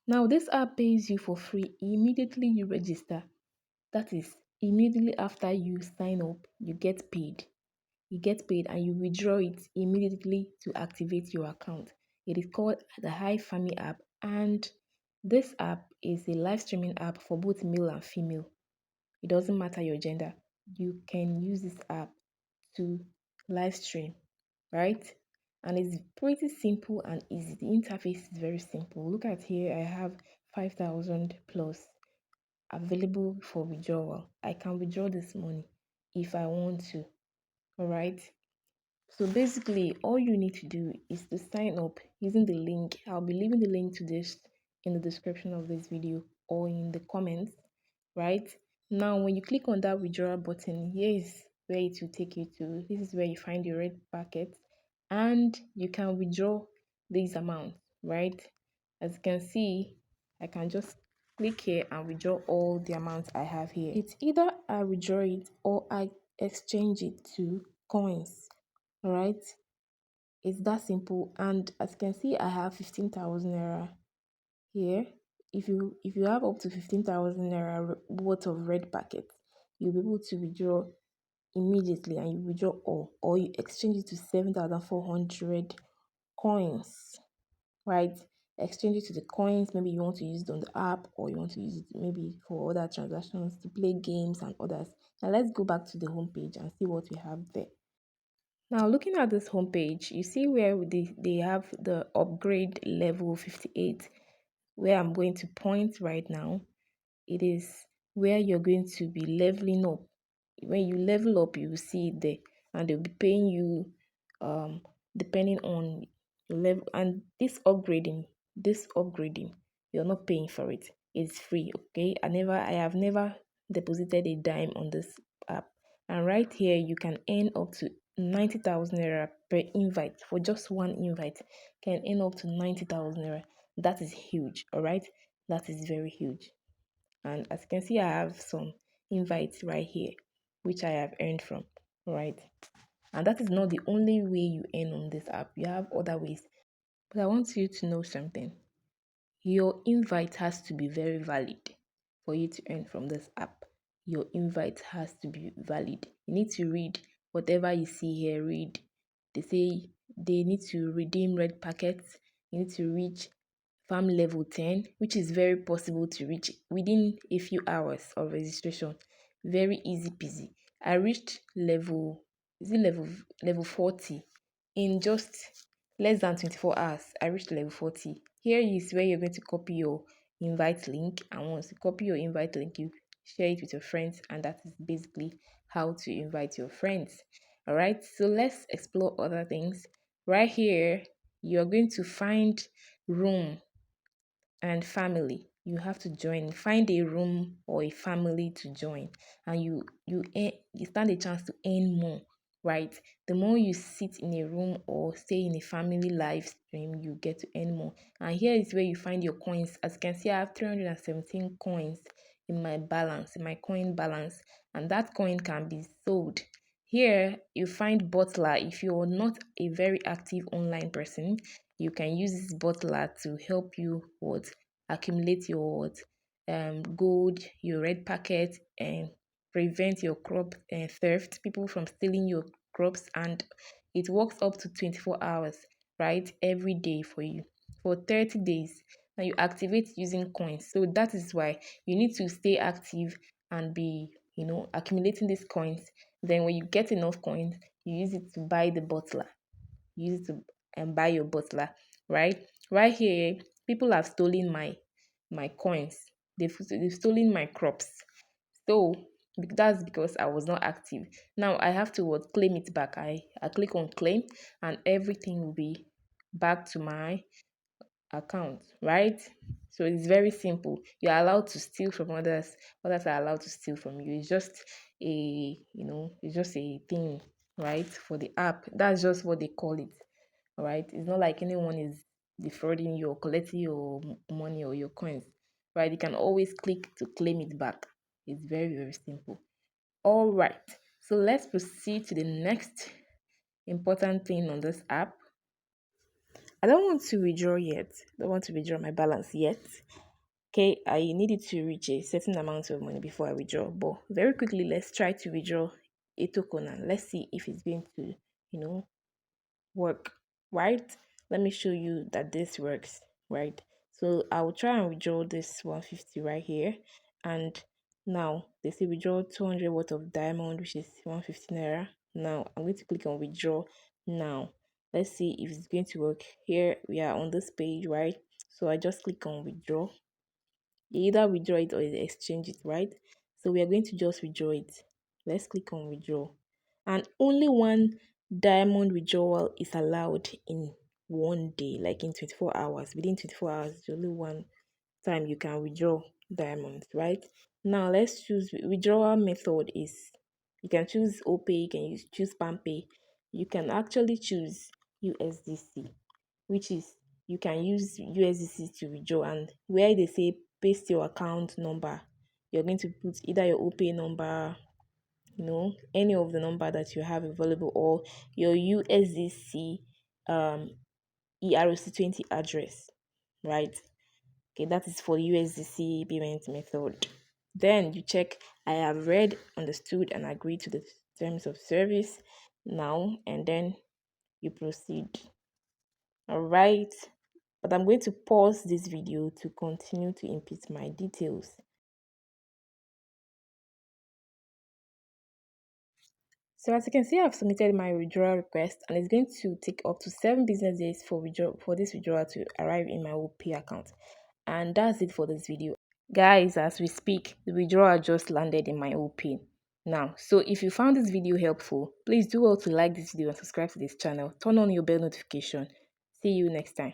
Now, this app pays you for free immediately you register. That is, immediately after you sign up, you get paid. You get paid and you withdraw it immediately to activate your account. It is called the Hifami app, and this app is a live streaming app for both male and female. It doesn't matter your gender. You can use this app to live stream, right? And it's pretty simple and easy. The interface is very simple. Look at here, I have 5,000 plus available for withdrawal. I can withdraw this money if I want to. All right. So basically, all you need to do is to sign up using the link. I'll be leaving the link to this in the description of this video or in the comments, right? Now, when you click on that withdrawal button, here is where it will take you to. This is where you find your red packet, and you can withdraw this amount, right? As you can see, I can just click here and withdraw all the amounts I have here. It's either I withdraw it or I exchange it to coins. All right, it's that simple. And as you can see, I have 15,000 naira here. If you have up to 15,000 naira worth of red packets, you'll be able to withdraw immediately, and you withdraw all, or you exchange it to 7,400 coins, right? Exchange it to the coins. Maybe you want to use it on the app, or you want to use it maybe for other transactions, to play games and others. Now let's go back to the home page and see what we have there. Now, looking at this homepage, you see where they have the upgrade level 58, where I'm going to point right now. It is where you're going to be leveling up. When you level up, you will see it there, and they'll be paying you depending on your level. And this upgrading, you're not paying for it. It's free, okay? I have never deposited a dime on this app. And right here, you can earn up to 90,000 naira per invite. For just one invite, can earn up to 90,000 naira. That is huge, all right? That is very huge. And as you can see, I have some invites right here, which I have earned from, right? And that is not the only way you earn on this app. You have other ways. But I want you to know something. Your invite has to be very valid for you to earn from this app. Your invite has to be valid. You need to read whatever you see here. Read. They say they need to redeem red packets. You need to reach farm level 10, which is very possible to reach within a few hours of registration. Very easy peasy. I reached level 40 in just less than 24 hours. I reached level 40. Here is where you're going to copy your invite link, and once you copy your invite link, you share it with your friends, and that is basically how to invite your friends. All right, so let's explore other things. Right here, you're going to find room and family. You have to join, find a room or a family to join, and you stand a chance to earn more, right? The more you sit in a room or stay in a family live stream, you get to earn more. And here is where you find your coins. As you can see, I have 317 coins in my balance, in my coin balance, and that coin can be sold. Here you find butler. If you're not a very active online person, you can use this butler to help you what accumulate your gold, your red packet, and prevent your crop theft, people from stealing your crops. And it works up to 24 hours, right, every day for you for 30 days. Now you activate using coins, so that is why you need to stay active and be accumulating these coins. Then when you get enough coins, you use it to buy the butler, use it to buy your butler, right? Right here, people have stolen my coins. They've stolen my crops. So that's because I was not active. Now I have to what, claim it back. I click on claim, and everything will be back to my account, right? So it's very simple. You're allowed to steal from others. Others are allowed to steal from you. It's just it's just a thing, right? For the app, that's just what they call it. All right. It's not like anyone is defrauding you or collecting your money or your coins, right? You can always click to claim it back. It's very, very simple. All right. So let's proceed to the next important thing on this app. I don't want to withdraw yet. I don't want to withdraw my balance yet. Okay, I needed to reach a certain amount of money before I withdraw. But very quickly, let's try to withdraw a token and let's see if it's going to, you know, work, right? Let me show you that this works, right? So I will try and withdraw this 150 right here. And now they say withdraw 200 worth of diamond, which is 150 naira. Now I'm going to click on withdraw now. Let's see if it's going to work. Here we are on this page, right? So I just click on withdraw. You either withdraw it or you exchange it, right? So we are going to just withdraw it. Let's click on withdraw. And only one diamond withdrawal is allowed in one day, like in 24 hours. Within 24 hours, there's only one time you can withdraw diamonds, right? Now let's choose withdrawal method is you can choose OPay, you can choose PAMPay, you can actually choose USDC, which is you can use USDC to withdraw, and where they say paste your account number, you're going to put either your OPay number, any of the number that you have available, or your USDC ERC20 address, right? Okay, that is for USDC payment method. Then you check I have read, understood, and agreed to the terms of service now, and then you proceed. All right, but I'm going to pause this video to continue to input my details. So as you can see, I've submitted my withdrawal request, and it's going to take up to 7 business days for this withdrawal to arrive in my OP account. And that's it for this video. Guys, as we speak, the withdrawal just landed in my OP now. So if you found this video helpful, please do well to like this video and subscribe to this channel. Turn on your bell notification. See you next time.